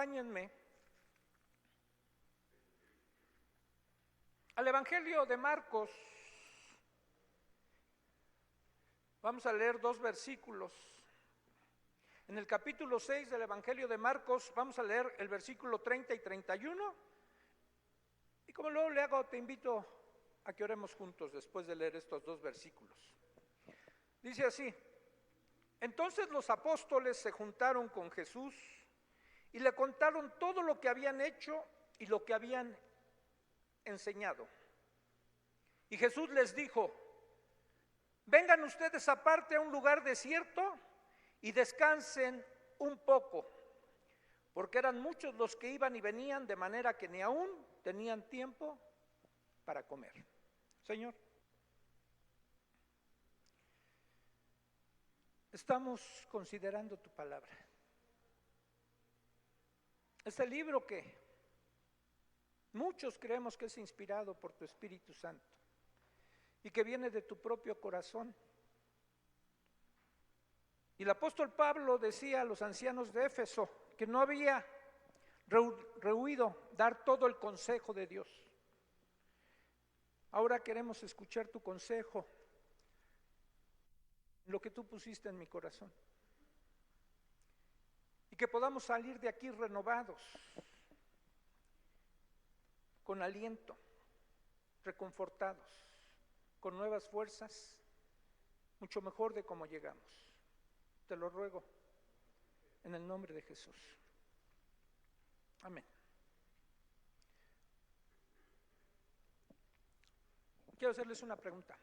acompáñenme al Evangelio de Marcos. Vamos a leer 2 versículos. En el capítulo 6 del Evangelio de Marcos vamos a leer el versículo 30 y 31. Y como luego le hago, te invito a que oremos juntos después de leer estos 2 versículos. Dice así: entonces los apóstoles se juntaron con Jesús y le contaron todo lo que habían hecho y lo que habían enseñado. Y Jesús les dijo: vengan ustedes aparte a un lugar desierto y descansen un poco, porque eran muchos los que iban y venían, de manera que ni aún tenían tiempo para comer. Señor, estamos considerando tu palabra. Este libro que muchos creemos que es inspirado por tu Espíritu Santo y que viene de tu propio corazón. Y el apóstol Pablo decía a los ancianos de Éfeso que no había rehuido dar todo el consejo de Dios. Ahora queremos escuchar tu consejo, lo que tú pusiste en mi corazón, y que podamos salir de aquí renovados, con aliento, reconfortados, con nuevas fuerzas, mucho mejor de cómo llegamos. Te lo ruego en el nombre de Jesús. Amén. Quiero hacerles una pregunta.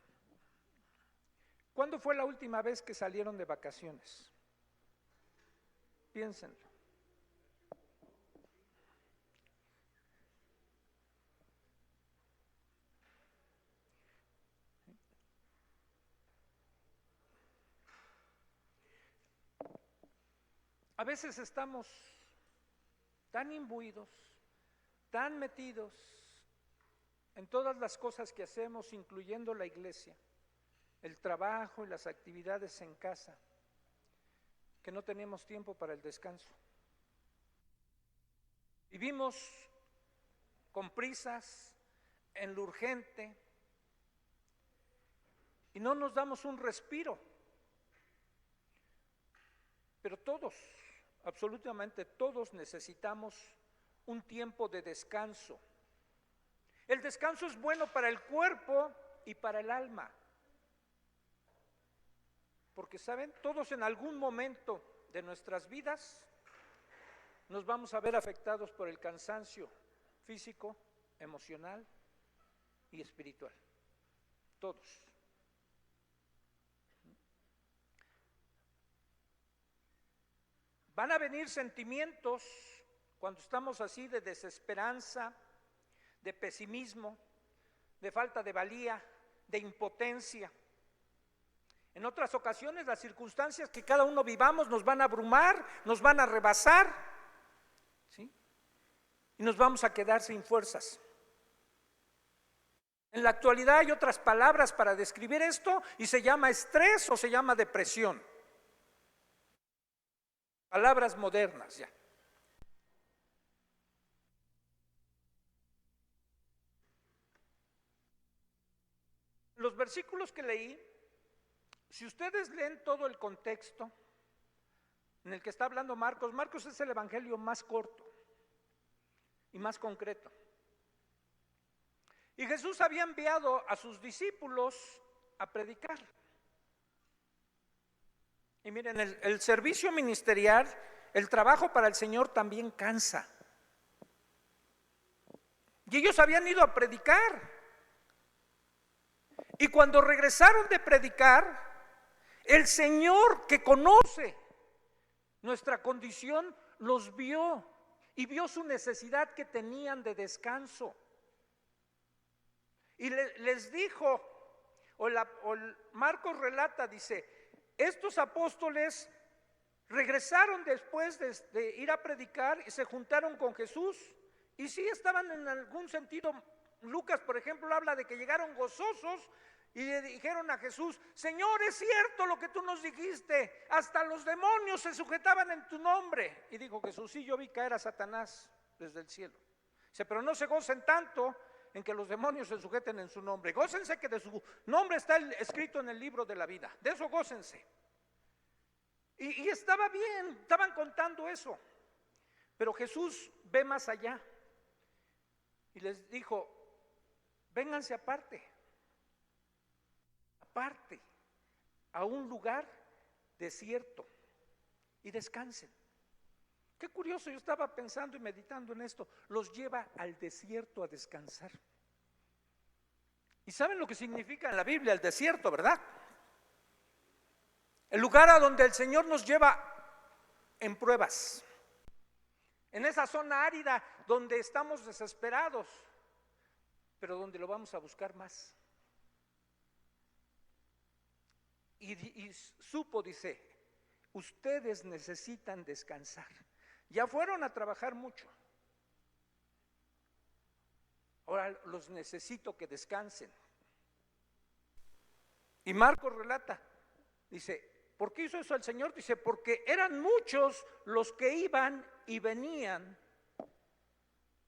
¿Cuándo fue la última vez que salieron de vacaciones? Piénsenlo. A veces estamos tan imbuidos, tan metidos en todas las cosas que hacemos, incluyendo la iglesia, el trabajo y las actividades en casa, que no tenemos tiempo para el descanso. Vivimos con prisas, en lo urgente, y no nos damos un respiro. Pero todos, absolutamente todos, necesitamos un tiempo de descanso. El descanso es bueno para el cuerpo y para el alma. Porque, ¿saben? Todos en algún momento de nuestras vidas nos vamos a ver afectados por el cansancio físico, emocional y espiritual. Todos. Van a venir sentimientos cuando estamos así de desesperanza, de pesimismo, de falta de valía, de impotencia. En otras ocasiones las circunstancias que cada uno vivamos nos van a abrumar, nos van a rebasar, ¿sí? Y nos vamos a quedar sin fuerzas. En la actualidad hay otras palabras para describir esto y se llama estrés o se llama depresión. Palabras modernas ya. Los versículos que leí, si ustedes leen todo el contexto en el que está hablando Marcos, Marcos es el evangelio más corto y más concreto. Y Jesús había enviado a sus discípulos a predicar. Y miren, el servicio ministerial, el trabajo para el Señor también cansa. Y ellos habían ido a predicar. Y cuando regresaron de predicar, el Señor, que conoce nuestra condición, los vio y vio su necesidad que tenían de descanso. Y les dijo, Marcos relata, dice: estos apóstoles regresaron después de ir a predicar y se juntaron con Jesús. Y sí estaban en algún sentido, Lucas por ejemplo habla de que llegaron gozosos y le dijeron a Jesús: Señor, es cierto lo que tú nos dijiste, hasta los demonios se sujetaban en tu nombre. Y dijo Jesús: sí, yo vi caer a Satanás desde el cielo. Dice: pero no se gocen tanto en que los demonios se sujeten en su nombre, gócense que de su nombre está escrito en el libro de la vida, de eso gócense. Y estaba bien, estaban contando eso, pero Jesús ve más allá y les dijo: vénganse aparte, a un lugar desierto y descansen. Qué curioso, yo estaba pensando y meditando en esto. Los lleva al desierto a descansar. ¿Y saben lo que significa en la Biblia el desierto, verdad? El lugar a donde el Señor nos lleva en pruebas, en esa zona árida donde estamos desesperados, pero donde lo vamos a buscar más. Y supo, dice: ustedes necesitan descansar. Ya fueron a trabajar mucho, ahora los necesito que descansen. Y Marcos relata, dice: ¿por qué hizo eso el Señor? Dice: porque eran muchos los que iban y venían,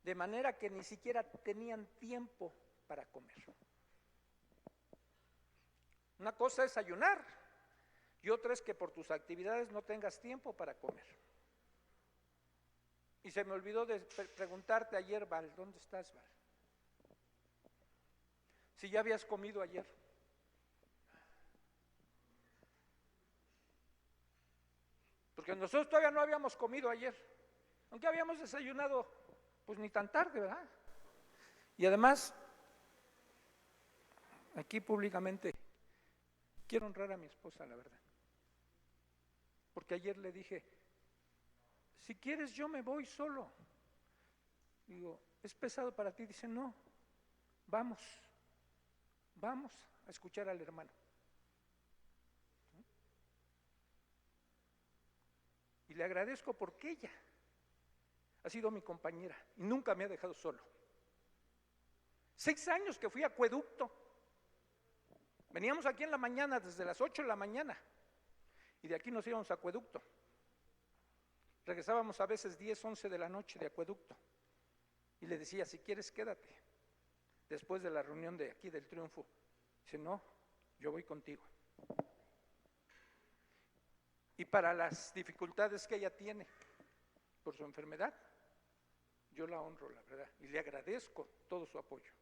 de manera que ni siquiera tenían tiempo para comer. Una cosa es ayunar y otra es que por tus actividades no tengas tiempo para comer. Y se me olvidó de preguntarte ayer, Val, ¿dónde estás, Val? Si ya habías comido ayer. Porque nosotros todavía no habíamos comido ayer, aunque habíamos desayunado pues ni tan tarde, ¿verdad? Y además, aquí públicamente quiero honrar a mi esposa, la verdad, porque ayer le dije: si quieres yo me voy solo. Digo: ¿es pesado para ti? Dice: no, vamos a escuchar al hermano. Y le agradezco porque ella ha sido mi compañera y nunca me ha dejado solo. 6 años que fui a Acueducto. Veníamos aquí en la mañana, desde las 8 de la mañana, y de aquí nos íbamos a Acueducto. Regresábamos a veces 10, 11 de la noche de Acueducto. Y le decía: si quieres quédate, después de la reunión de aquí del Triunfo. Dice: no, yo voy contigo. Y para las dificultades que ella tiene por su enfermedad, yo la honro, la verdad, y le agradezco todo su apoyo.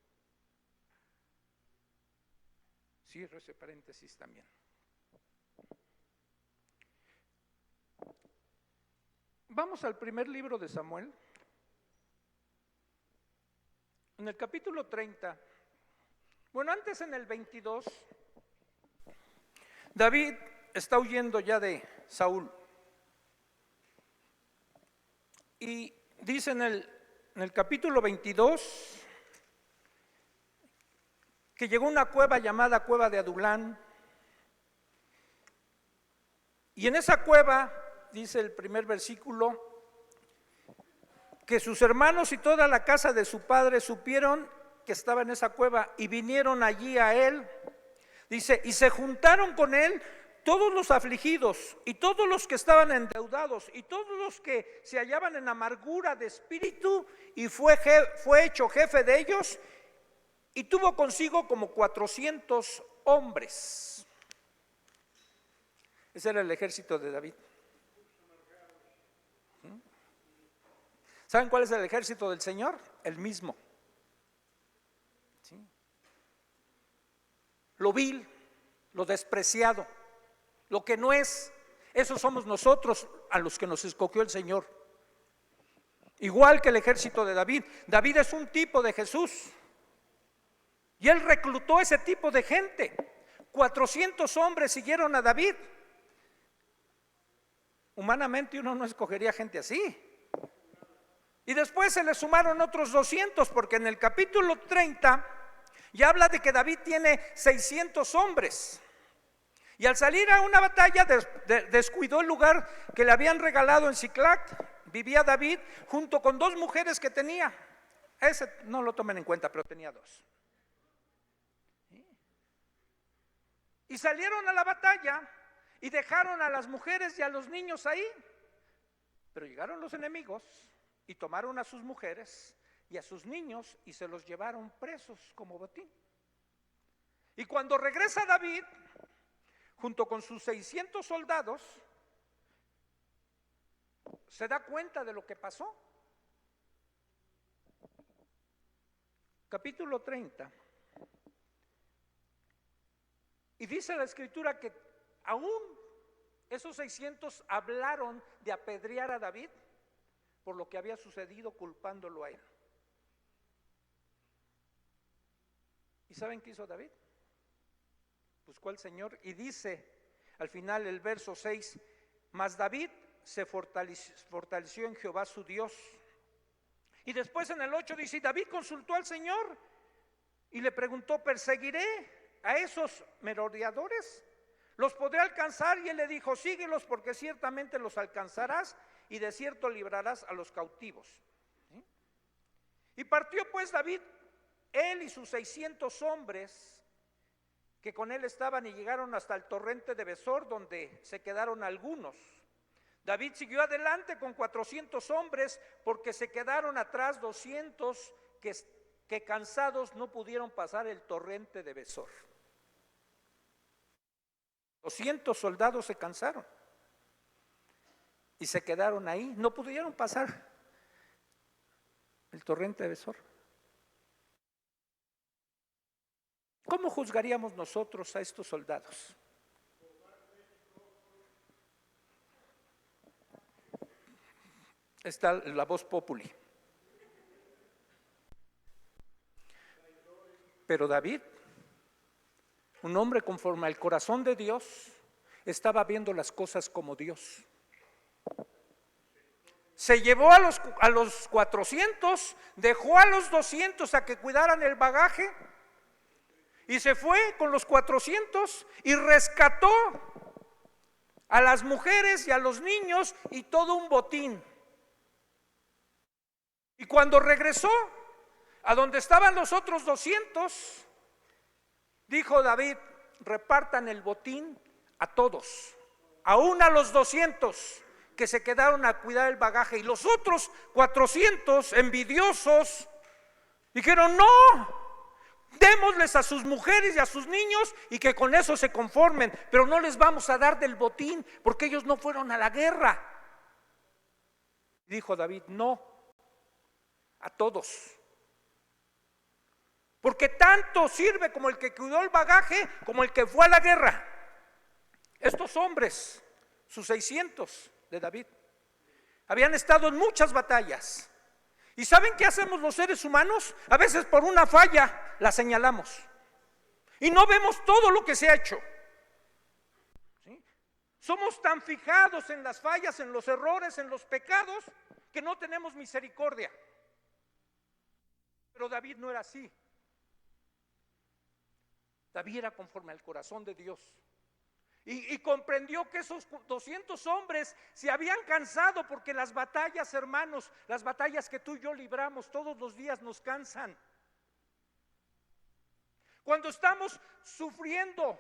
Cierro ese paréntesis también. Vamos al primer libro de Samuel. En el capítulo 30, bueno, antes en el 22, David está huyendo ya de Saúl. Y dice en el capítulo 22 que llegó a una cueva llamada Cueva de Adulán. Y en esa cueva, dice el primer versículo, que sus hermanos y toda la casa de su padre supieron que estaba en esa cueva y vinieron allí a él. Dice: y se juntaron con él todos los afligidos y todos los que estaban endeudados y todos los que se hallaban en amargura de espíritu, y fue hecho jefe de ellos, y tuvo consigo como 400 hombres. Ese era el ejército de David. ¿Saben cuál es el ejército del Señor? El mismo. ¿Sí? Lo vil, lo despreciado, lo que no es, esos somos nosotros a los que nos escogió el Señor. Igual que el ejército de David. David es un tipo de Jesús y él reclutó ese tipo de gente. 400 hombres siguieron a David. Humanamente uno no escogería gente así. Y después se le sumaron otros 200, porque en el capítulo 30 ya habla de que David tiene 600 hombres. Y al salir a una batalla descuidó el lugar que le habían regalado en Siclac. Vivía David junto con 2 mujeres que tenía. Ese no lo tomen en cuenta, pero tenía 2. Y salieron a la batalla y dejaron a las mujeres y a los niños ahí. Pero llegaron los enemigos y tomaron a sus mujeres y a sus niños y se los llevaron presos como botín. Y cuando regresa David, junto con sus 600 soldados, se da cuenta de lo que pasó. Capítulo 30. Y dice la escritura que aún esos 600 hablaron de apedrear a David por lo que había sucedido, culpándolo a él. ¿Y saben qué hizo David? Buscó al Señor y dice al final el verso 6: mas David se fortaleció en Jehová su Dios. Y después en el 8 dice: David consultó al Señor y le preguntó: ¿perseguiré a esos merodeadores? ¿Los podré alcanzar? Y él le dijo: síguelos, porque ciertamente los alcanzarás y de cierto librarás a los cautivos. ¿Sí? Y partió pues David, él y sus 600 hombres que con él estaban, y llegaron hasta el torrente de Besor, donde se quedaron algunos. David siguió adelante con 400 hombres, porque se quedaron atrás 200 que cansados no pudieron pasar el torrente de Besor. 200 soldados se cansaron y se quedaron ahí, no pudieron pasar el torrente de Besor. ¿Cómo juzgaríamos nosotros a estos soldados? Está la voz populi. Pero David, un hombre conforme al corazón de Dios, estaba viendo las cosas como Dios. Se llevó a los 400, dejó a los 200 a que cuidaran el bagaje, y se fue con los 400 y rescató a las mujeres y a los niños y todo un botín. Y cuando regresó a donde estaban los otros 200, dijo David: repartan el botín a todos, aún a los 200 que se quedaron a cuidar el bagaje. Y los otros 400 envidiosos dijeron: no, démosles a sus mujeres y a sus niños y que con eso se conformen, pero no les vamos a dar del botín porque ellos no fueron a la guerra. Dijo David: no, a todos, porque tanto sirve como el que cuidó el bagaje como el que fue a la guerra. Estos hombres, sus 600 de David, habían estado en muchas batallas. ¿Y saben qué hacemos los seres humanos? A veces por una falla la señalamos y no vemos todo lo que se ha hecho. ¿Sí? Somos tan fijados en las fallas, en los errores, en los pecados, que no tenemos misericordia. Pero David no era así. David era conforme al corazón de Dios. Y comprendió que esos 200 hombres se habían cansado, porque las batallas, hermanos, las batallas que tú y yo libramos todos los días nos cansan. Cuando estamos sufriendo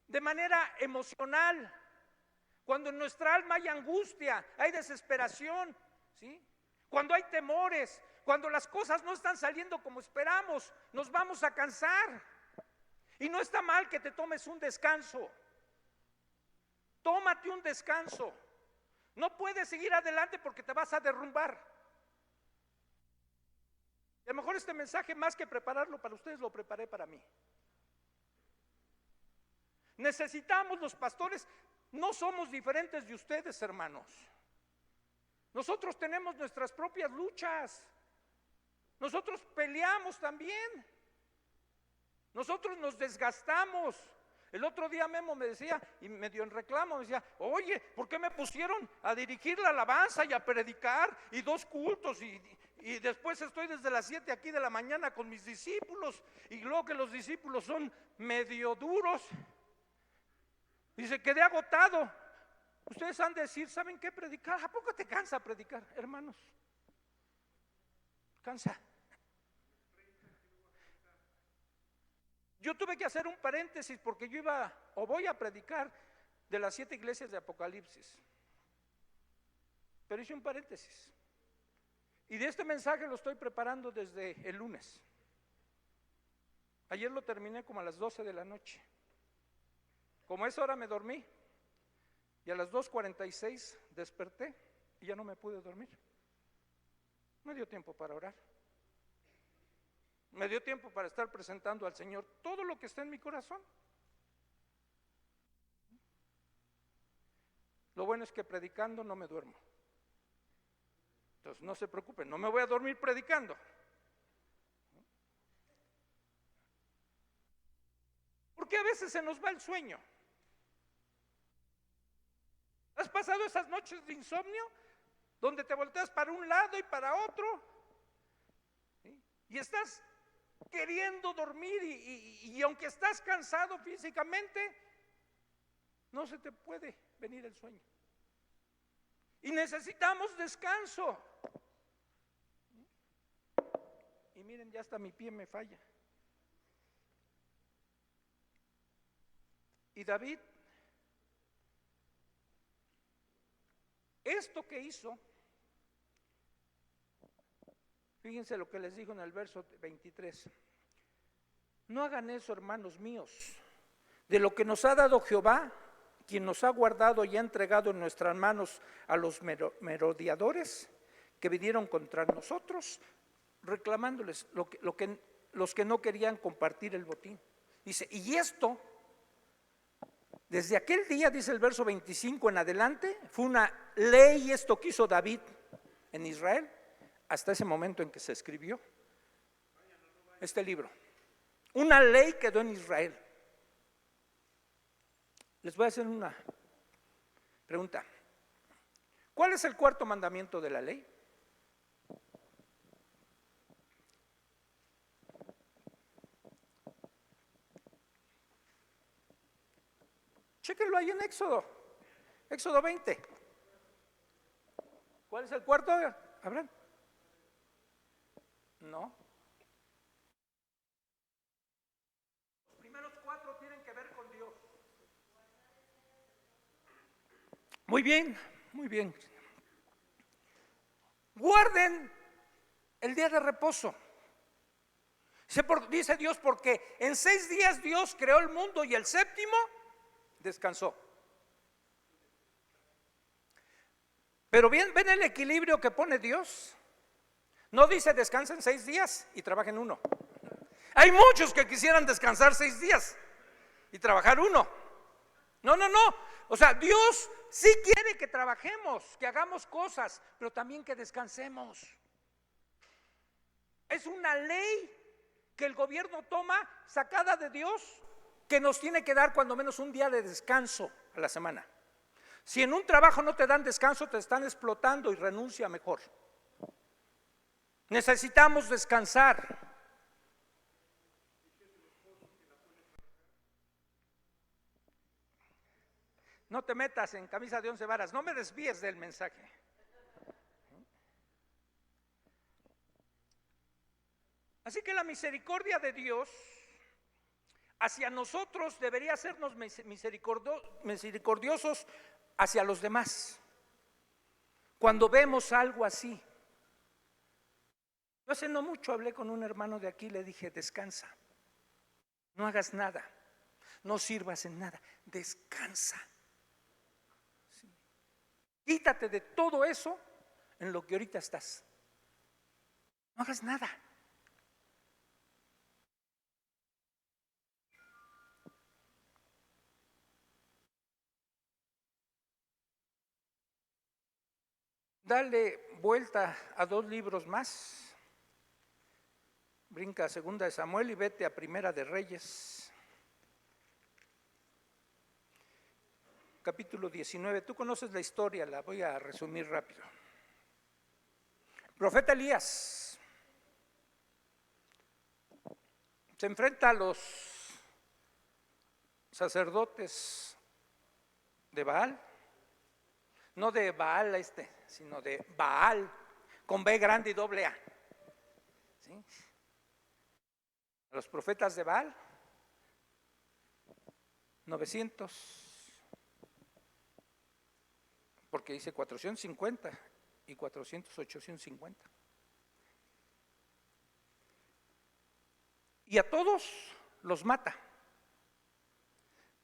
de manera emocional, cuando en nuestra alma hay angustia, hay desesperación, ¿sí? Cuando hay temores, cuando las cosas no están saliendo como esperamos, nos vamos a cansar. Y no está mal que te tomes un descanso. Tómate un descanso. No puedes seguir adelante porque te vas a derrumbar. Y a lo mejor este mensaje, más que prepararlo para ustedes, lo preparé para mí. Necesitamos, los pastores, no somos diferentes de ustedes, hermanos. Nosotros tenemos nuestras propias luchas. Nosotros peleamos también. Nosotros nos desgastamos. El otro día Memo me decía, y me dio en reclamo, me decía: oye, ¿por qué me pusieron a dirigir la alabanza y a predicar y 2 cultos? Y después estoy desde las 7 aquí de la mañana con mis discípulos, y luego que los discípulos son medio duros. Dice: quedé agotado. Ustedes han de decir: ¿saben qué? Predicar. ¿A poco te cansa predicar, hermanos? Cansa. Yo tuve que hacer un paréntesis porque yo iba o voy a predicar de las 7 iglesias de Apocalipsis. Pero hice un paréntesis. Y de este mensaje lo estoy preparando desde el lunes. Ayer lo terminé como a las 12 de la noche. Como es hora me dormí. Y a las 2:46 desperté y ya no me pude dormir. Me dio tiempo para orar. Me dio tiempo para estar presentando al Señor todo lo que está en mi corazón. Lo bueno es que predicando no me duermo. Entonces no se preocupen, no me voy a dormir predicando. Porque a veces se nos va el sueño. ¿Has pasado esas noches de insomnio donde te volteas para un lado y para otro? ¿Sí? Y estás queriendo dormir y aunque estás cansado físicamente, no se te puede venir el sueño. Y necesitamos descanso. Y miren, ya hasta mi pie me falla. Y David, esto que hizo, fíjense lo que les dijo en el verso 23. No hagan eso, hermanos míos, de lo que nos ha dado Jehová, quien nos ha guardado y ha entregado en nuestras manos a los merodeadores que vinieron contra nosotros, reclamándoles los que no querían compartir el botín. Dice, y esto, desde aquel día, dice el verso 25 en adelante, fue una ley, esto que hizo David en Israel, hasta ese momento en que se escribió este libro. Una ley quedó en Israel. Les voy a hacer una pregunta. ¿Cuál es el cuarto mandamiento de la ley? Chéquenlo ahí en Éxodo 20. ¿Cuál es el cuarto? ¿Abraham? No. Los primeros 4 tienen que ver con Dios. Muy bien, muy bien. Guarden el día de reposo. Dice Dios, porque en 6 días Dios creó el mundo y el séptimo descansó. Pero ven el equilibrio que pone Dios. No dice descansen 6 días y trabajen 1. Hay muchos que quisieran descansar 6 días y trabajar 1. No. O sea, Dios sí quiere que trabajemos, que hagamos cosas, pero también que descansemos. Es una ley que el gobierno toma sacada de Dios, que nos tiene que dar cuando menos un día de descanso a la semana. Si en un trabajo no te dan descanso, te están explotando y renuncia mejor. Necesitamos descansar. No te metas en camisa de 11 varas, no me desvíes del mensaje. Así que la misericordia de Dios hacia nosotros debería hacernos misericordiosos hacia los demás. Cuando vemos algo así. Yo hace no mucho hablé con un hermano de aquí, le dije, descansa, no hagas nada, no sirvas en nada, descansa. Sí. Quítate de todo eso en lo que ahorita estás. No hagas nada. Dale vuelta a 2 libros más. Brinca a 2 de Samuel y vete a 1 de Reyes. Capítulo 19. Tú conoces la historia, la voy a resumir rápido. Profeta Elías se enfrenta a los sacerdotes de Baal. No de Baal sino de Baal, con B grande y doble A. ¿Sí? A los profetas de Baal, 900, porque dice 450 y 400, 850. Y a todos los mata.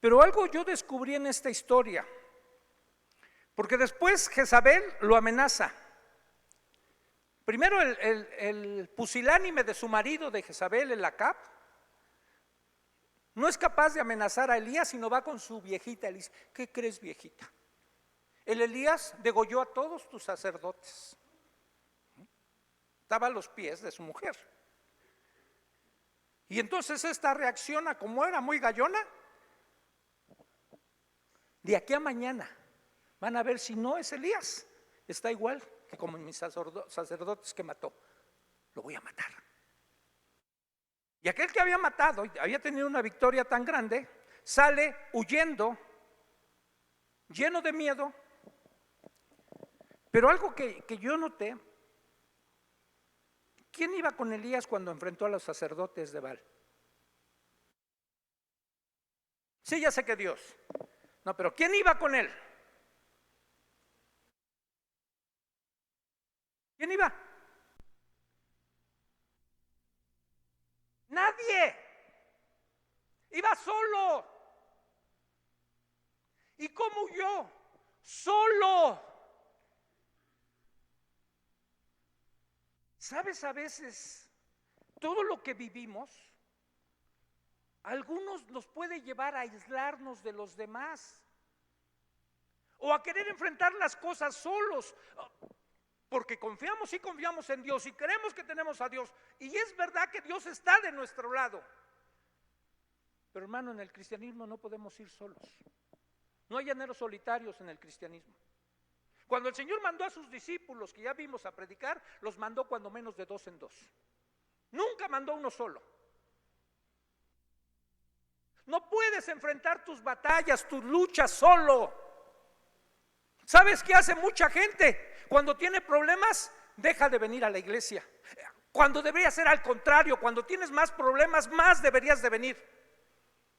Pero algo yo descubrí en esta historia, porque después Jezabel lo amenaza. Primero el pusilánime de su marido de Jezabel, el Acab, no es capaz de amenazar a Elías, sino va con su viejita. Le dice: ¿qué crees, viejita? El Elías degolló a todos tus sacerdotes. Estaba a los pies de su mujer. Y entonces esta reacciona, como era muy gallona. De aquí a mañana van a ver si no es Elías. Está igual que como mis sacerdotes que mató. Lo voy a matar. Y aquel que había matado, había tenido una victoria tan grande, sale huyendo, lleno de miedo. Pero algo que yo noté: ¿quién iba con Elías cuando enfrentó a los sacerdotes de Baal? Sí, ya sé que Dios. No, pero ¿quién iba con él? ¿Quién iba? Nadie. Iba solo. ¿Y cómo huyó? Solo. ¿Sabes? A veces todo lo que vivimos, a algunos nos puede llevar a aislarnos de los demás o a querer enfrentar las cosas solos, porque confiamos en Dios y creemos que tenemos a Dios, y es verdad que Dios está de nuestro lado. Pero hermano, en el cristianismo no podemos ir solos. No hay llaneros solitarios en el cristianismo. Cuando el Señor mandó a sus discípulos, que ya vimos, a predicar, los mandó cuando menos de 2 en 2. Nunca mandó uno solo. No puedes enfrentar tus batallas, tus luchas solo. ¿Sabes qué hace mucha gente? Cuando tiene problemas, deja de venir a la iglesia. Cuando debería ser al contrario, cuando tienes más problemas, más deberías de venir.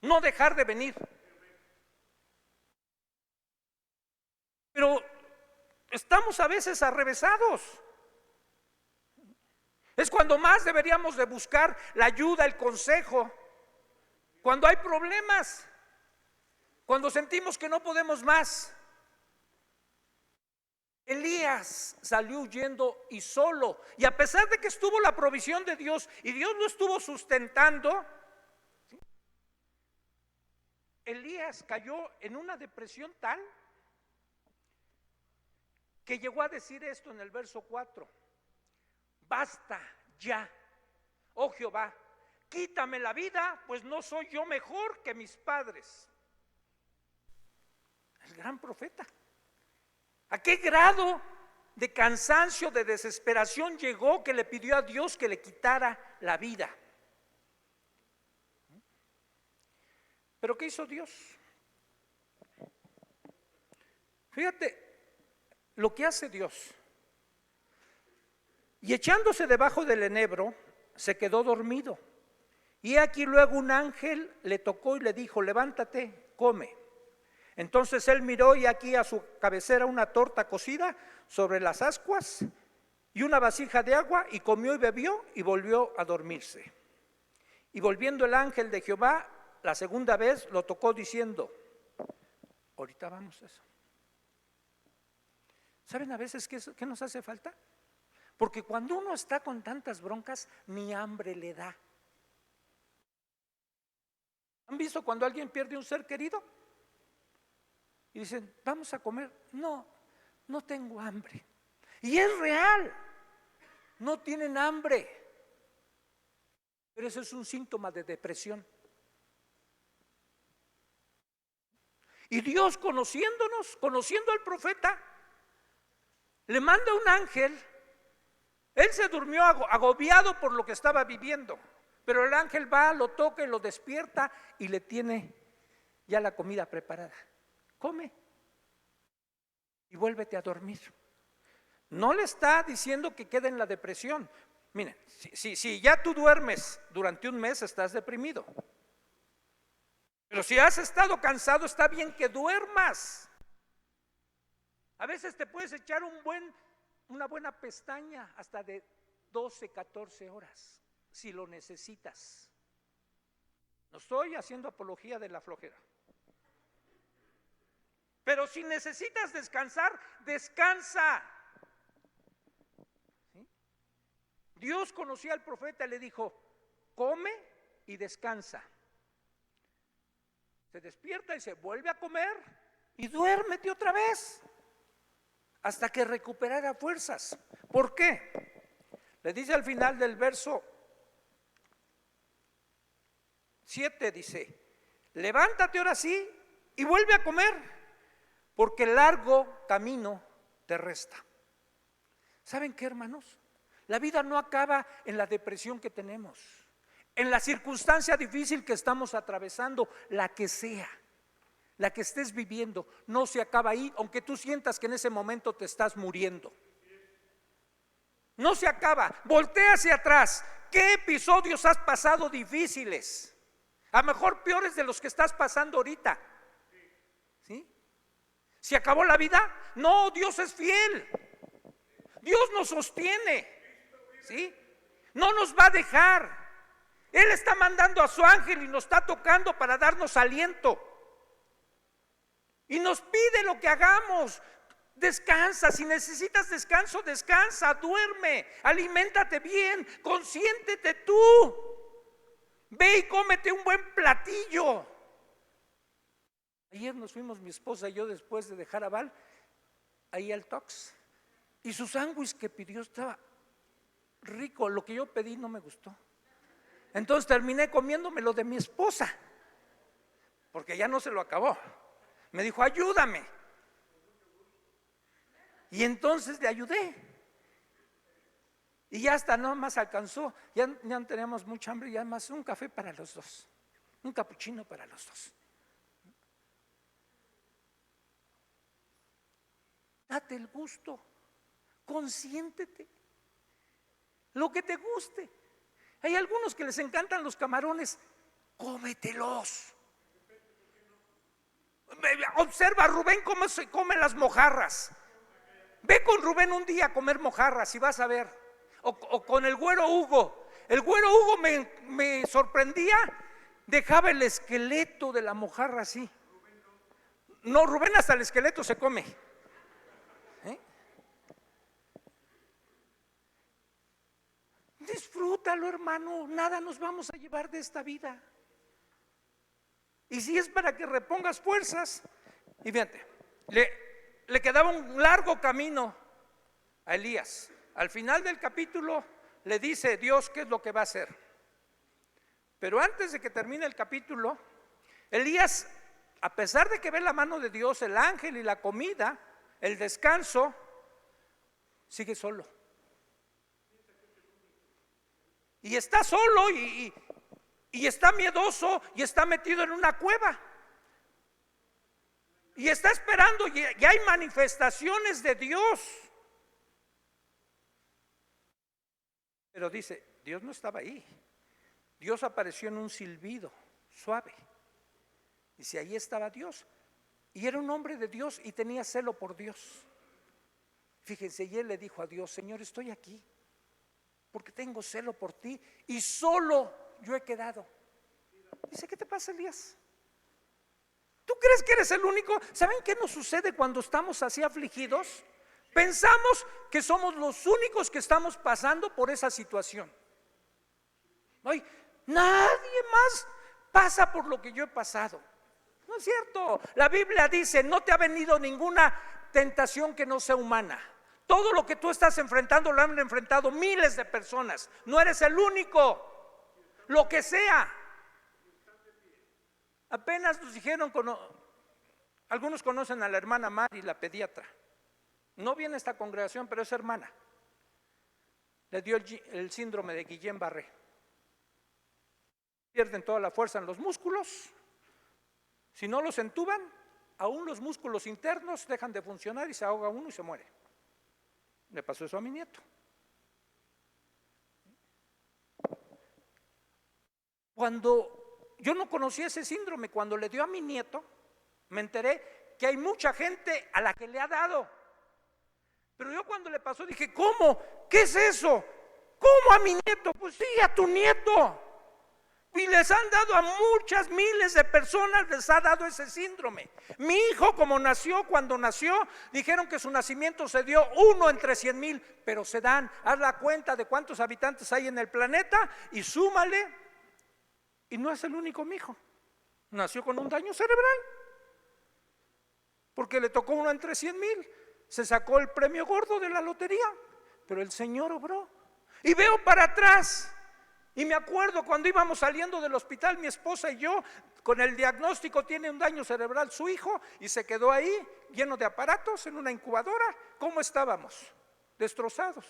No dejar de venir. Pero estamos a veces arrevesados. Es cuando más deberíamos de buscar la ayuda, el consejo. Cuando hay problemas, cuando sentimos que no podemos más. Elías salió huyendo y solo, y a pesar de que estuvo la provisión de Dios y Dios lo estuvo sustentando, ¿sí?, Elías cayó en una depresión tal que llegó a decir esto en el verso 4: basta ya, oh Jehová, quítame la vida, pues no soy yo mejor que mis padres. El gran profeta. ¿A qué grado de cansancio, de desesperación llegó que le pidió a Dios que le quitara la vida? ¿Pero qué hizo Dios? Fíjate lo que hace Dios. Y echándose debajo del enebro, se quedó dormido. Y aquí luego un ángel le tocó y le dijo: levántate, come. Entonces él miró, y aquí a su cabecera una torta cocida sobre las ascuas y una vasija de agua, y comió y bebió y volvió a dormirse. Y volviendo el ángel de Jehová la segunda vez, lo tocó diciendo: ahorita vamos a eso. ¿Saben a veces qué nos hace falta? Porque cuando uno está con tantas broncas, ni hambre le da. ¿Han visto cuando alguien pierde un ser querido? Y dicen: vamos a comer. No, no tengo hambre. Y es real, no tienen hambre. Pero eso es un síntoma de depresión. Y Dios, conociéndonos, conociendo al profeta, le manda un ángel. Él se durmió agobiado por lo que estaba viviendo, pero el ángel va, lo toca y lo despierta y le tiene ya la comida preparada. Come y vuélvete a dormir. No le está diciendo que quede en la depresión. Miren, si ya tú duermes durante un mes, estás deprimido. Pero si has estado cansado, está bien que duermas. A veces te puedes echar una buena pestaña hasta de 12, 14 horas, si lo necesitas. No estoy haciendo apología de la flojera. Pero si necesitas descansar, descansa. ¿Sí? Dios conocía al profeta y le dijo: come y descansa. Se despierta y se vuelve a comer y duérmete otra vez hasta que recuperara fuerzas. ¿Por qué? Le dice al final del verso 7, dice: levántate ahora sí y vuelve a comer, porque el largo camino te resta. ¿Saben qué, hermanos? La vida no acaba en la depresión que tenemos, en la circunstancia difícil que estamos atravesando, la que sea, la que estés viviendo, no se acaba ahí, aunque tú sientas que en ese momento te estás muriendo. No se acaba. Voltea hacia atrás. ¿Qué episodios has pasado difíciles? A lo mejor peores de los que estás pasando ahorita. ¿Sí? ¿Se acabó la vida? No, Dios es fiel. Dios nos sostiene. ¿Sí? No nos va a dejar. Él está mandando a su ángel y nos está tocando para darnos aliento. Y nos pide lo que hagamos. Descansa, si necesitas descanso, descansa, duerme, aliméntate bien, consiéntete tú. Ve y cómete un buen platillo. Ayer nos fuimos mi esposa y yo, después de dejar a Val, ahí al Tox, y su sándwich que pidió estaba rico. Lo que yo pedí no me gustó. Entonces terminé comiéndome lo de mi esposa, porque ya no se lo acabó. Me dijo: ayúdame. Y entonces le ayudé. Y ya hasta no más alcanzó. Ya teníamos mucha hambre, y además un café para los dos, un capuchino para los dos. Date el gusto, consiéntete, lo que te guste. Hay algunos que les encantan los camarones, cómetelos. Observa a Rubén cómo se come las mojarras. Ve con Rubén un día a comer mojarras y vas a ver. O con el güero Hugo. El güero Hugo me sorprendía. Dejaba el esqueleto de la mojarra así. No, Rubén hasta el esqueleto se come. Disfrútalo, hermano. Nada nos vamos a llevar de esta vida. Y si es para que repongas fuerzas. Y fíjate, le quedaba un largo camino a Elías. Al final del capítulo le dice Dios qué es lo que va a hacer. Pero antes de que termine el capítulo, Elías, a pesar de que ve la mano de Dios, el ángel y la comida, el descanso, sigue solo. Y está solo y está miedoso y está metido en una cueva. Y está esperando, y hay manifestaciones de Dios. Pero dice, Dios no estaba ahí. Dios apareció en un silbido suave. Dice, ahí estaba Dios. Y era un hombre de Dios y tenía celo por Dios. Fíjense, y él le dijo a Dios: Señor, estoy aquí porque tengo celo por ti y solo yo he quedado. Dice, ¿qué te pasa, Elías? ¿Tú crees que eres el único? ¿Saben qué nos sucede cuando estamos así afligidos? Pensamos que somos los únicos que estamos pasando por esa situación. Ay, nadie más pasa por lo que yo he pasado. No es cierto. La Biblia dice: no te ha venido ninguna tentación que no sea humana. Todo lo que tú estás enfrentando lo han enfrentado miles de personas. No eres el único. Lo que sea. Apenas nos dijeron, algunos conocen a la hermana Mari, la pediatra. No viene a esta congregación, pero es hermana. Le dio el síndrome de Guillain-Barré. Pierden toda la fuerza en los músculos. Si no los entuban, aún los músculos internos dejan de funcionar y se ahoga uno y se muere. Le pasó eso a mi nieto. Cuando yo no conocía ese síndrome. Cuando le dio a mi nieto, me enteré que hay mucha gente a la que le ha dado. Pero yo cuando le pasó dije, ¿cómo? ¿Qué es eso? ¿Cómo a mi nieto? Pues sí, a tu nieto. Y les han dado a muchas miles de personas, les ha dado ese síndrome. Mi hijo, como nació, cuando nació, dijeron que su nacimiento se dio 1 entre 100,000, pero se dan, haz la cuenta de cuántos habitantes hay en el planeta y súmale, y no es el único mi hijo. Nació con un daño cerebral, porque le tocó 1 entre 100,000, se sacó el premio gordo de la lotería, pero el Señor obró. Y veo para atrás. Y me acuerdo cuando íbamos saliendo del hospital, mi esposa y yo, con el diagnóstico, tiene un daño cerebral su hijo, y se quedó ahí lleno de aparatos en una incubadora. ¿Cómo estábamos? Destrozados.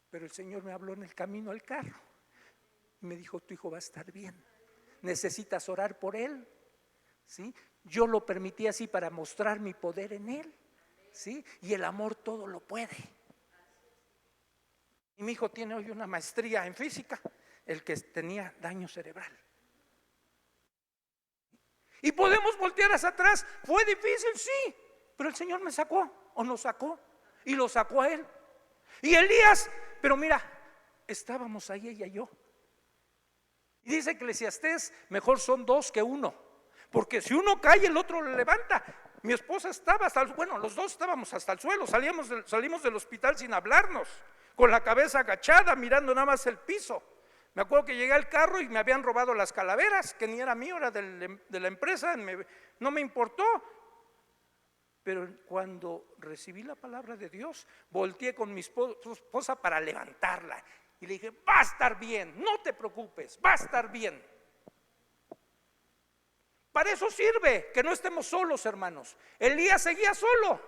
Pero el Señor me habló en el camino al carro y me dijo, tu hijo va a estar bien, necesitas orar por él, ¿sí? Yo lo permití así para mostrar mi poder en él, ¿sí? Y el amor todo lo puede. Y mi hijo tiene hoy una maestría en física, el que tenía daño cerebral. Y podemos voltear hacia atrás. Fue difícil, sí, pero el Señor me sacó, o nos sacó, y lo sacó a él. Y Elías, pero mira, estábamos ahí ella y yo. Y dice Eclesiastés, mejor son 2 que 1, porque si uno cae el otro le levanta. Mi esposa estaba hasta los dos estábamos hasta el suelo, salimos del hospital sin hablarnos, con la cabeza agachada, mirando nada más el piso. Me acuerdo que llegué al carro y me habían robado las calaveras, que ni era mío, era de la empresa, no me importó. Pero cuando recibí la palabra de Dios, volteé con mi esposa para levantarla y le dije, va a estar bien, no te preocupes, va a estar bien. Para eso sirve, que no estemos solos, hermanos. Elías seguía solo,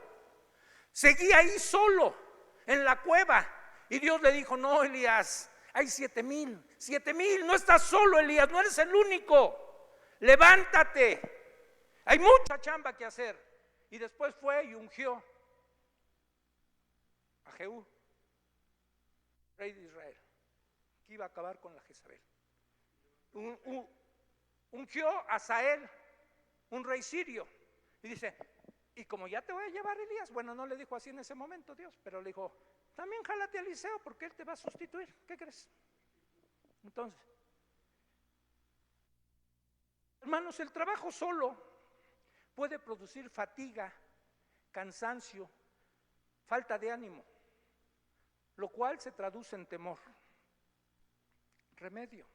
seguía ahí solo, en la cueva. Y Dios le dijo, no, Elías, hay 7,000, no estás solo, Elías, no eres el único. Levántate, hay mucha chamba que hacer. Y después fue y ungió a Jehú, rey de Israel, que iba a acabar con la Jezabel. Ungió a Hazael, un rey sirio, y dice, y como ya te voy a llevar, Elías, bueno, no le dijo así en ese momento Dios, pero le dijo, también jálate a Eliseo porque él te va a sustituir. ¿Qué crees? Entonces, hermanos, el trabajo solo puede producir fatiga, cansancio, falta de ánimo, lo cual se traduce en temor. Remedio: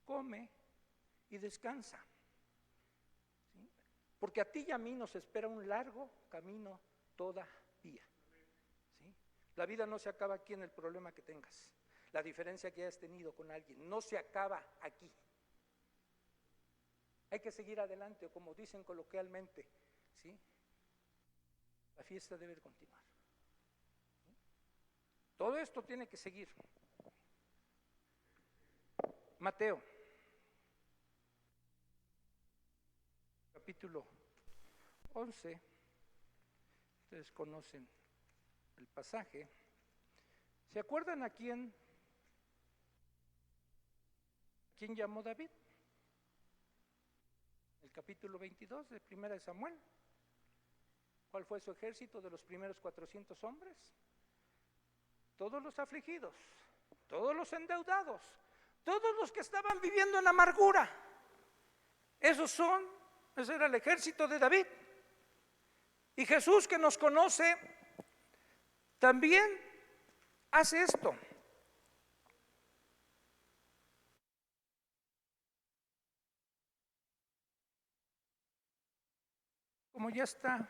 come y descansa, ¿sí? Porque a ti y a mí nos espera un largo camino todavía, ¿sí? La vida no se acaba aquí en el problema que tengas, la diferencia que hayas tenido con alguien, no se acaba aquí. Hay que seguir adelante, o como dicen coloquialmente, ¿sí? La fiesta debe continuar, ¿sí? Todo esto tiene que seguir. Mateo, capítulo 11, ustedes conocen el pasaje. ¿Se acuerdan a quién llamó David? El capítulo 22 de Primera de Samuel. ¿Cuál fue su ejército de los primeros 400 hombres? Todos los afligidos, todos los endeudados, todos los que estaban viviendo en amargura. Ese era el ejército de David. Y Jesús, que nos conoce, también hace esto. Como ya está.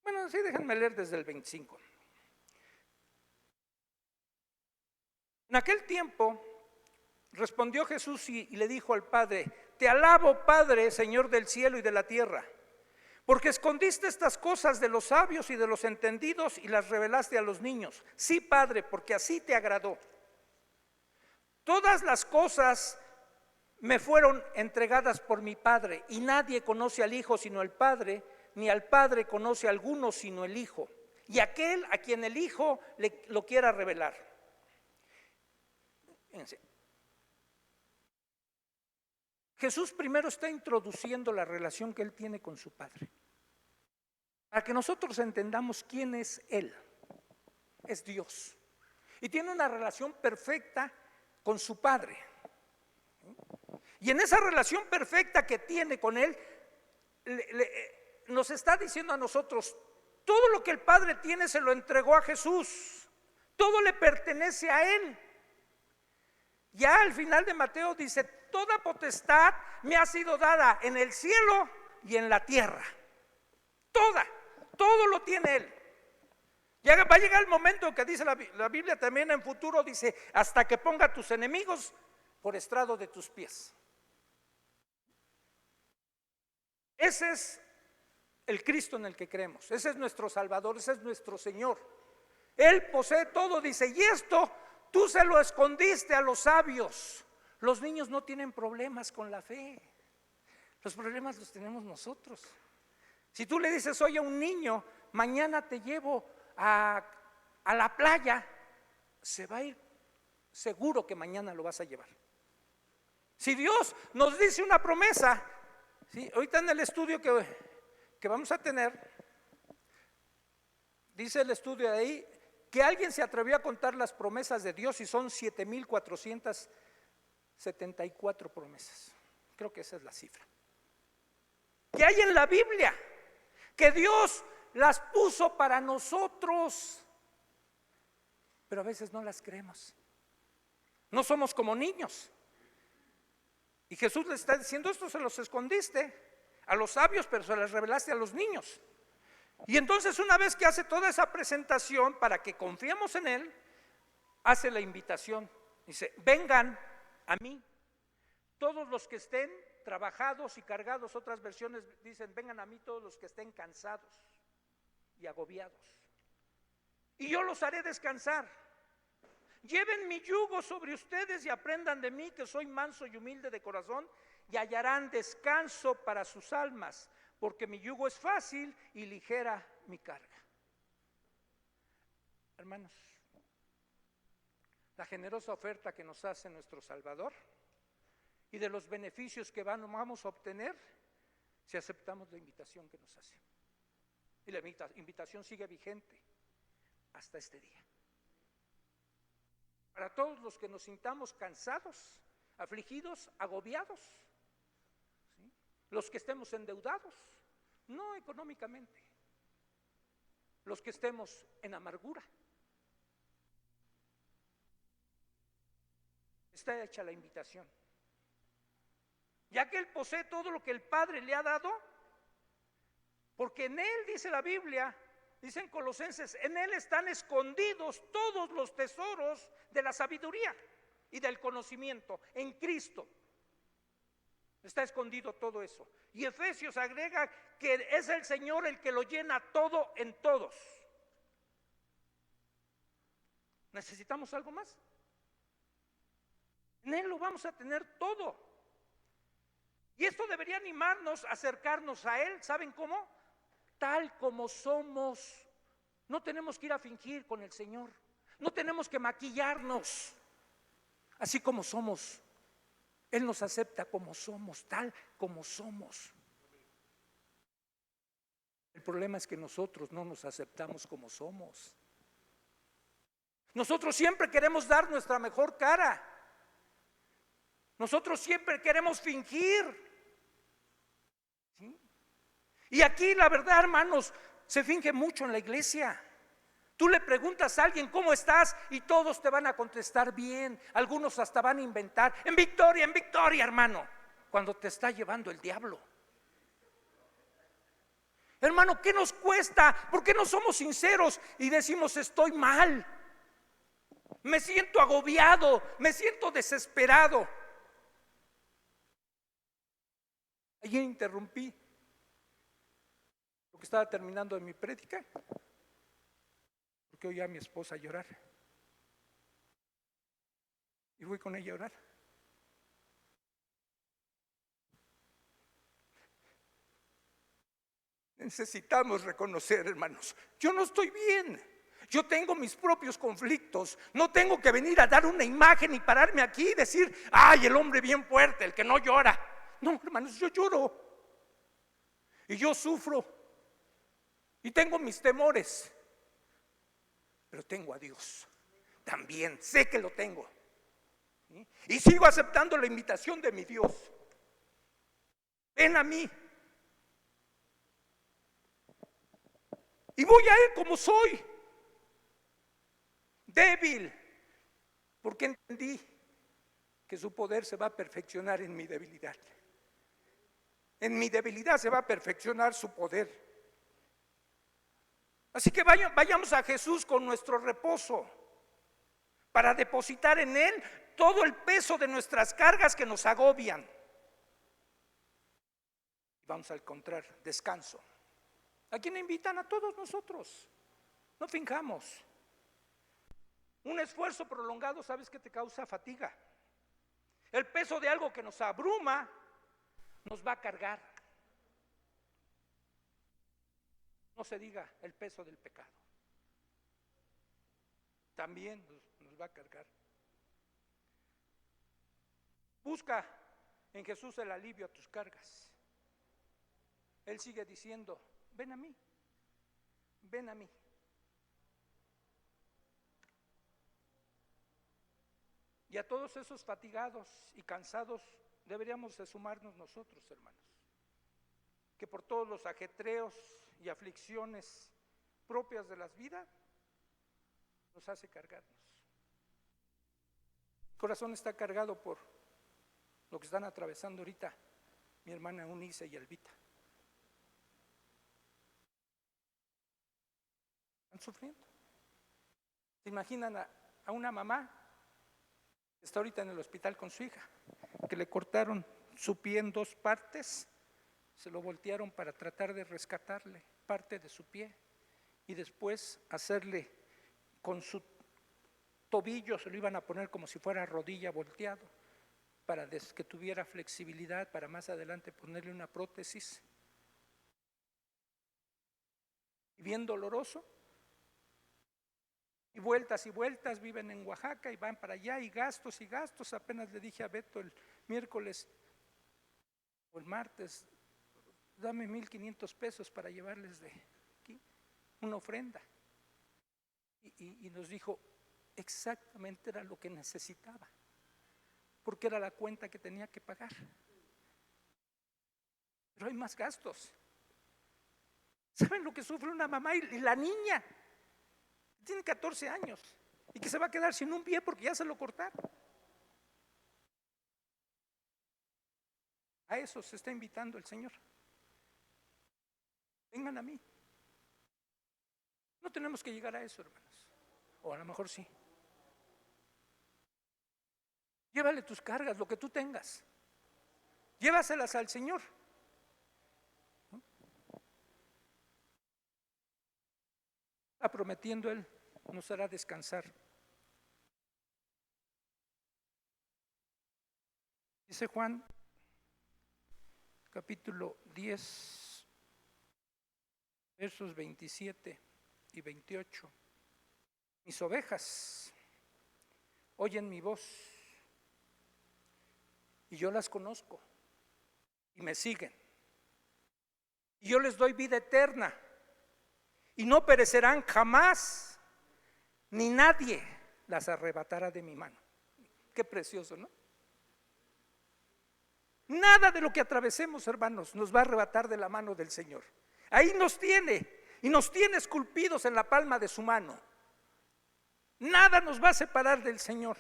Bueno, sí, déjenme leer desde el 25. En aquel tiempo respondió Jesús y le dijo al Padre: te alabo, Padre, Señor del cielo y de la tierra, porque escondiste estas cosas de los sabios y de los entendidos y las revelaste a los niños. Sí, Padre, porque así te agradó. Todas las cosas me fueron entregadas por mi Padre, y nadie conoce al Hijo sino el Padre, ni al Padre conoce a alguno sino el Hijo, y aquel a quien el Hijo lo quiera revelar. Fíjense. Jesús primero está introduciendo la relación que Él tiene con su Padre, para que nosotros entendamos quién es Él. Es Dios y tiene una relación perfecta con su Padre. Y en esa relación perfecta que tiene con Él, nos está diciendo a nosotros: todo lo que el Padre tiene se lo entregó a Jesús, todo le pertenece a Él. Ya al final de Mateo dice: toda potestad me ha sido dada en el cielo y en la tierra. Todo lo tiene Él. Ya va a llegar el momento que dice la Biblia también en futuro, dice: hasta que ponga a tus enemigos por estrado de tus pies. Ese es el Cristo en el que creemos, ese es nuestro Salvador, ese es nuestro Señor. Él posee todo, dice, y esto tú se lo escondiste a los sabios. Los niños no tienen problemas con la fe, los problemas los tenemos nosotros. Si tú le dices hoy a un niño: mañana te llevo a la playa, se va a ir seguro que mañana lo vas a llevar. Si Dios nos dice una promesa, ¿sí? Ahorita en el estudio que vamos a tener, dice el estudio de ahí que alguien se atrevió a contar las promesas de Dios y son 7,474 promesas. Creo que esa es la cifra que hay en la Biblia, que Dios las puso para nosotros, pero a veces no las creemos. No somos como niños. Y Jesús le está diciendo: esto se los escondiste a los sabios, pero se las revelaste a los niños. Y entonces, una vez que hace toda esa presentación para que confiemos en Él, hace la invitación. Dice: vengan a mí todos los que estén trabajados y cargados. Otras versiones dicen: vengan a mí todos los que estén cansados y agobiados, y yo los haré descansar. Lleven mi yugo sobre ustedes y aprendan de mí, que soy manso y humilde de corazón, y hallarán descanso para sus almas, porque mi yugo es fácil y ligera mi carga. Hermanos, la generosa oferta que nos hace nuestro Salvador y de los beneficios que vamos a obtener si aceptamos la invitación que nos hace. Y la invitación sigue vigente hasta este día. Para todos los que nos sintamos cansados, afligidos, agobiados, ¿sí? Los que estemos endeudados, no económicamente, los que estemos en amargura, está hecha la invitación. Ya que Él posee todo lo que el Padre le ha dado, porque en Él, dice la Biblia, dice en Colosenses, en Él están escondidos todos los tesoros de la sabiduría y del conocimiento. En Cristo está escondido todo eso. Y Efesios agrega que es el Señor el que lo llena todo en todos. ¿Necesitamos algo más? En Él lo vamos a tener todo. Y esto debería animarnos a acercarnos a Él. ¿Saben cómo? Tal como somos. No tenemos que ir a fingir con el Señor, no tenemos que maquillarnos. Así como somos, Él nos acepta como somos, tal como somos. El problema es que nosotros no nos aceptamos como somos. Nosotros siempre queremos dar nuestra mejor cara. Nosotros siempre queremos fingir, ¿sí? Y aquí la verdad, hermanos, se finge mucho en la iglesia. Tú le preguntas a alguien: ¿cómo estás? Y todos te van a contestar bien. Algunos hasta van a inventar: en victoria, hermano, cuando te está llevando el diablo. Hermano, ¿qué nos cuesta? ¿Por qué no somos sinceros y decimos: estoy mal, me siento agobiado, me siento desesperado? Ayer interrumpí porque estaba terminando de mi prédica, porque oí a mi esposa llorar y fui con ella a orar. Necesitamos reconocer, hermanos, yo no estoy bien, Yo tengo mis propios conflictos. No tengo que venir a dar una imagen y pararme aquí y decir, ay, el hombre bien fuerte, el que no llora. No, hermanos, yo lloro. Y yo sufro. Y tengo mis temores. Pero tengo a Dios. También sé que lo tengo. ¿Sí? Y sigo aceptando la invitación de mi Dios. Ven a mí. Y voy a Él como soy. Débil. Porque entendí que su poder se va a perfeccionar en mi debilidad. En mi debilidad se va a perfeccionar su poder. Así que vayamos a Jesús con nuestro reposo para depositar en Él todo el peso de nuestras cargas que nos agobian. Y vamos a encontrar descanso. ¿A quién invitan? A todos nosotros. No finjamos. Un esfuerzo prolongado, ¿sabes qué te causa? Fatiga. El peso de algo que nos abruma nos va a cargar. No se diga el peso del pecado. También nos va a cargar. Busca en Jesús el alivio a tus cargas. Él sigue diciendo, ven a mí, ven a mí. Y a todos esos fatigados y cansados deberíamos de sumarnos nosotros, hermanos, que por todos los ajetreos y aflicciones propias de las vidas nos hace cargarnos. El corazón está cargado por lo que están atravesando ahorita mi hermana Eunice y Elvita. Están sufriendo. ¿Se imaginan a una mamá que está ahorita en el hospital con su hija, que le cortaron su pie en 2 partes, se lo voltearon para tratar de rescatarle parte de su pie y después hacerle con su tobillo, se lo iban a poner como si fuera rodilla volteado para que tuviera flexibilidad para más adelante ponerle una prótesis? Y bien doloroso. Y vueltas, viven en Oaxaca y van para allá y gastos. Apenas le dije a Beto el miércoles o el martes, dame 1,500 pesos para llevarles de aquí una ofrenda. Y nos dijo, exactamente era lo que necesitaba, porque era la cuenta que tenía que pagar. Pero hay más gastos. ¿Saben lo que sufre una mamá y la niña? Tiene 14 años y que se va a quedar sin un pie porque ya se lo cortaron. A eso se está invitando el Señor. Vengan a mí. No tenemos que llegar a eso, hermanos. O a lo mejor sí. Llévale tus cargas, lo que tú tengas. Llévaselas al Señor. Está prometiendo Él nos hará descansar. Dice Juan, capítulo 10, versos 27 y 28. Mis ovejas oyen mi voz y yo las conozco y me siguen. Y yo les doy vida eterna y no perecerán jamás, ni nadie las arrebatará de mi mano. Qué precioso, ¿no? Nada de lo que atravesemos, hermanos, nos va a arrebatar de la mano del Señor. Ahí nos tiene y nos tiene esculpidos en la palma de su mano. Nada nos va a separar del Señor.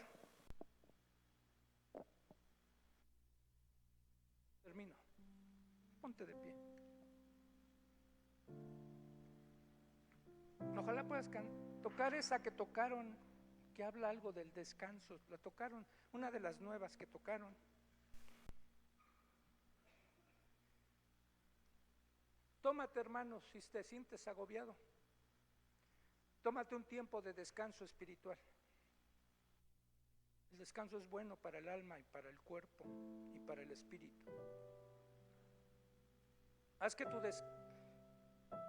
Termino. Ponte de pie. Ojalá puedas tocar esa que tocaron, que habla algo del descanso. La tocaron, una de las nuevas que tocaron. Tómate, hermanos, si te sientes agobiado, tómate un tiempo de descanso espiritual. El descanso es bueno para el alma y para el cuerpo y para el espíritu. Haz que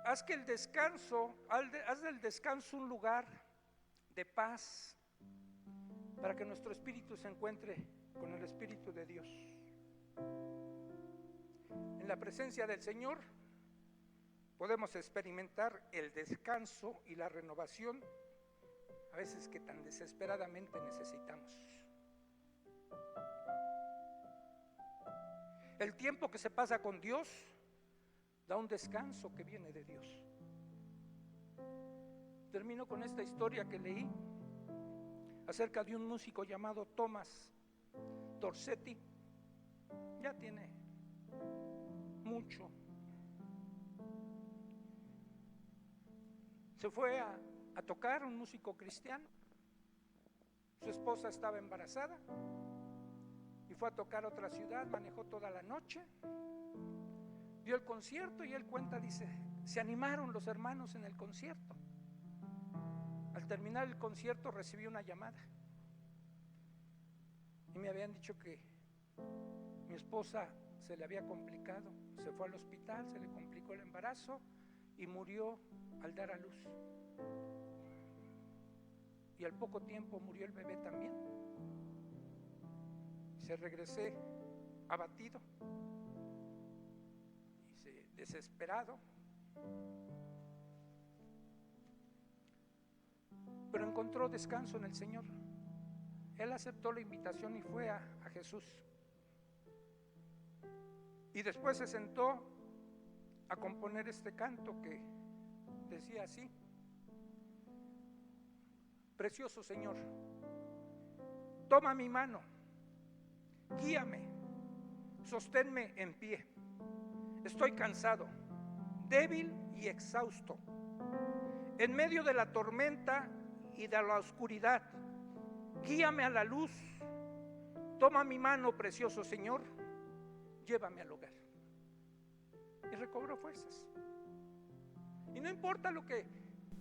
haz del descanso un lugar de paz, para que nuestro espíritu se encuentre con el Espíritu de Dios. En la presencia del Señor podemos experimentar el descanso y la renovación, a veces que tan desesperadamente necesitamos. El tiempo que se pasa con Dios da un descanso que viene de Dios. Termino con esta historia que leí acerca de un músico llamado Thomas Dorsetti. Ya tiene mucho. Se fue a tocar, un músico cristiano. Su esposa estaba embarazada y fue a tocar a otra ciudad, manejó toda la noche, dio el concierto y él cuenta, dice, se animaron los hermanos en el concierto. Al terminar el concierto recibí una llamada y me habían dicho que mi esposa se le había complicado, se fue al hospital, se le complicó el embarazo y murió al dar a luz. Y al poco tiempo murió el bebé también. Se regresé abatido, desesperado, pero encontró descanso en el Señor. Él aceptó la invitación y fue a Jesús. Y después se sentó a componer este canto que decía así: precioso Señor, toma mi mano, guíame, sosténme en pie. Estoy cansado, débil y exhausto. En medio de la tormenta y de la oscuridad, guíame a la luz. Toma mi mano, precioso Señor, llévame al hogar. Y recobró fuerzas. Y no importa lo que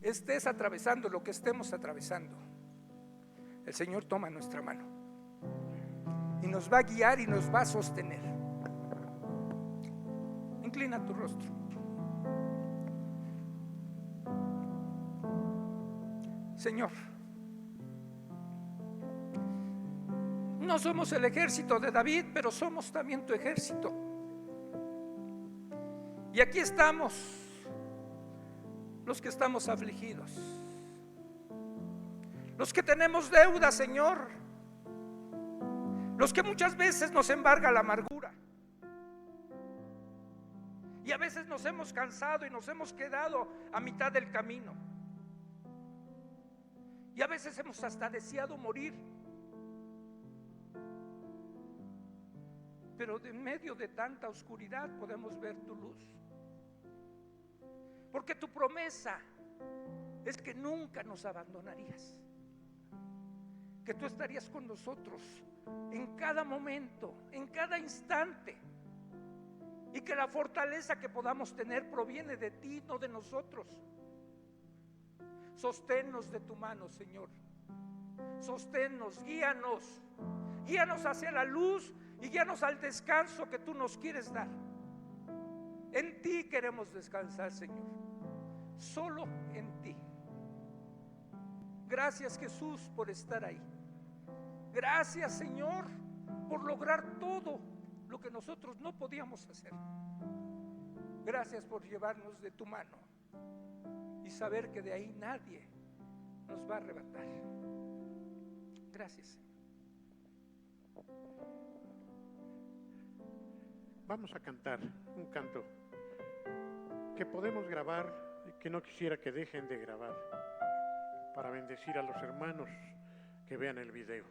estés atravesando, lo que estemos atravesando, el Señor toma nuestra mano y nos va a guiar y nos va a sostener. Inclina tu rostro. Señor, no somos el ejército de David, pero somos también tu ejército. Y aquí estamos, los que estamos afligidos, los que tenemos deuda, Señor, los que muchas veces nos embarga la amargura, y a veces nos hemos cansado y nos hemos quedado a mitad del camino, y a veces hemos hasta deseado morir. Pero en medio de tanta oscuridad podemos ver tu luz, porque tu promesa es que nunca nos abandonarías, que tú estarías con nosotros en cada momento, en cada instante, y que la fortaleza que podamos tener proviene de ti, no de nosotros. Sosténnos de tu mano, Señor. Sosténnos, guíanos, guíanos hacia la luz y guíanos al descanso que tú nos quieres dar. En ti queremos descansar, Señor, solo en ti. Gracias, Jesús, por estar ahí. Gracias, Señor, por lograr todo lo que nosotros no podíamos hacer. Gracias por llevarnos de tu mano y saber que de ahí nadie nos va a arrebatar. Gracias. Vamos a cantar un canto que podemos grabar y que no quisiera que dejen de grabar para bendecir a los hermanos que vean el video.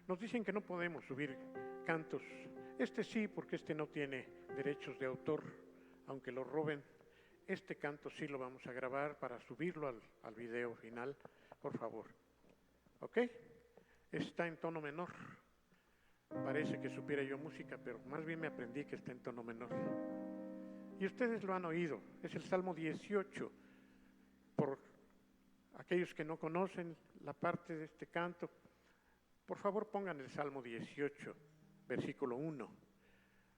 Nos dicen que no podemos subir cantos. Este sí, porque este no tiene derechos de autor, aunque lo roben. Este canto sí lo vamos a grabar para subirlo al video final, por favor. ¿Ok? Está en tono menor. Parece que supiera yo música, pero más bien me aprendí que está en tono menor. Y ustedes lo han oído, es el Salmo 18. Por aquellos que no conocen la parte de este canto, por favor pongan el Salmo 18, versículo 1.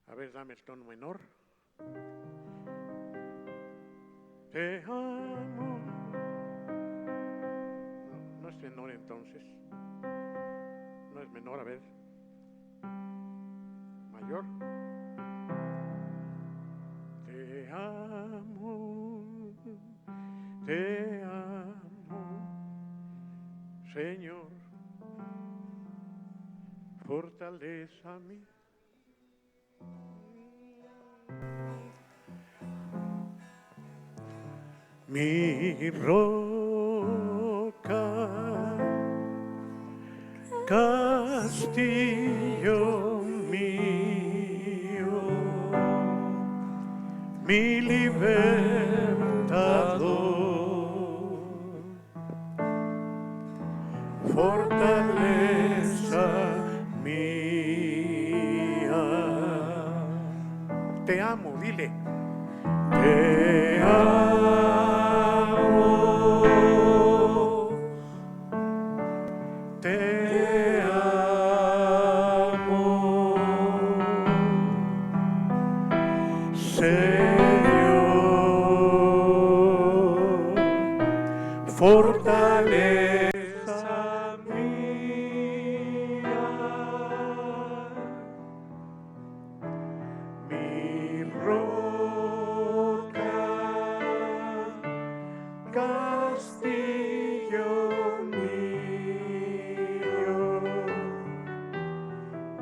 A ver, dame el tono menor. te amo. No es menor entonces. No es menor, a ver. Mayor. Te amo, Señor, fortaleza mía. Mi roca, castillo mío, mi libertador, fortaleza mía. Te amo, dile. Te amo, te amo, Señor, fortaleza mía, mi roca, castillo mío,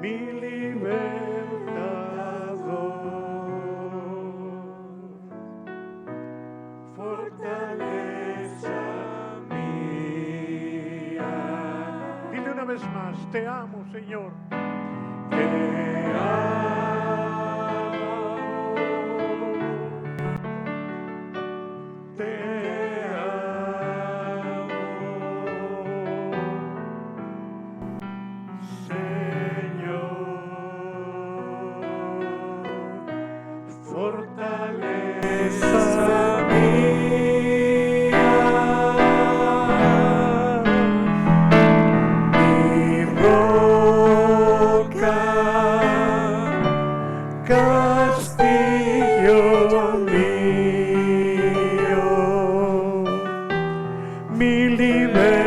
mi libertador, fortaleza mía. Dile una vez más, te amo, Señor. Te amo, te fortaleza mía, mi roca, castillo mío, mi libertador,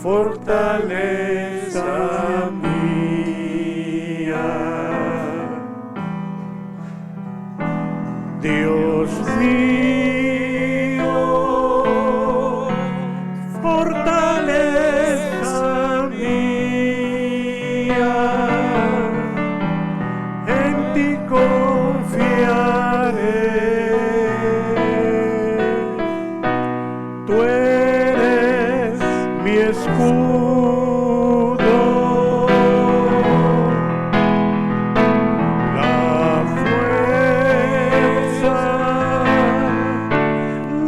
fortaleza mía. Dios mío, fortaleza mía, en ti confiaré. Tú eres mi escudo, la fuerza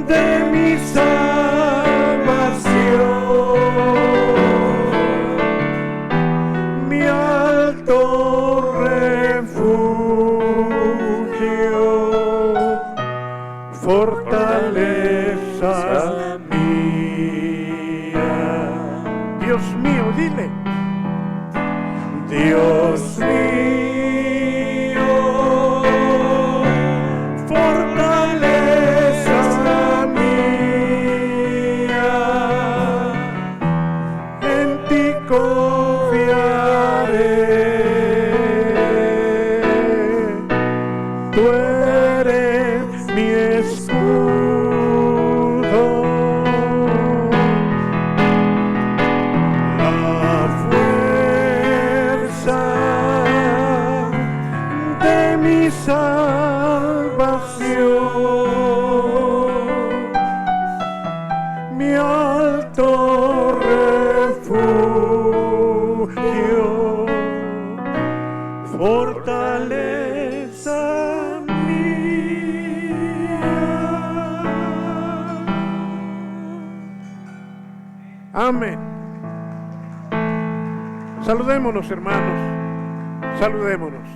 de mi salvación, mi alto refugio, fortaleza mía. Dios mío, dile. Dios mío, fortaleza mía, en ti confiaré. Tú eres mi escudo, la fuerza de mi salvación, mi alto refugio, fortaleza mía. Amén. Saludémonos, hermanos. Saludémonos.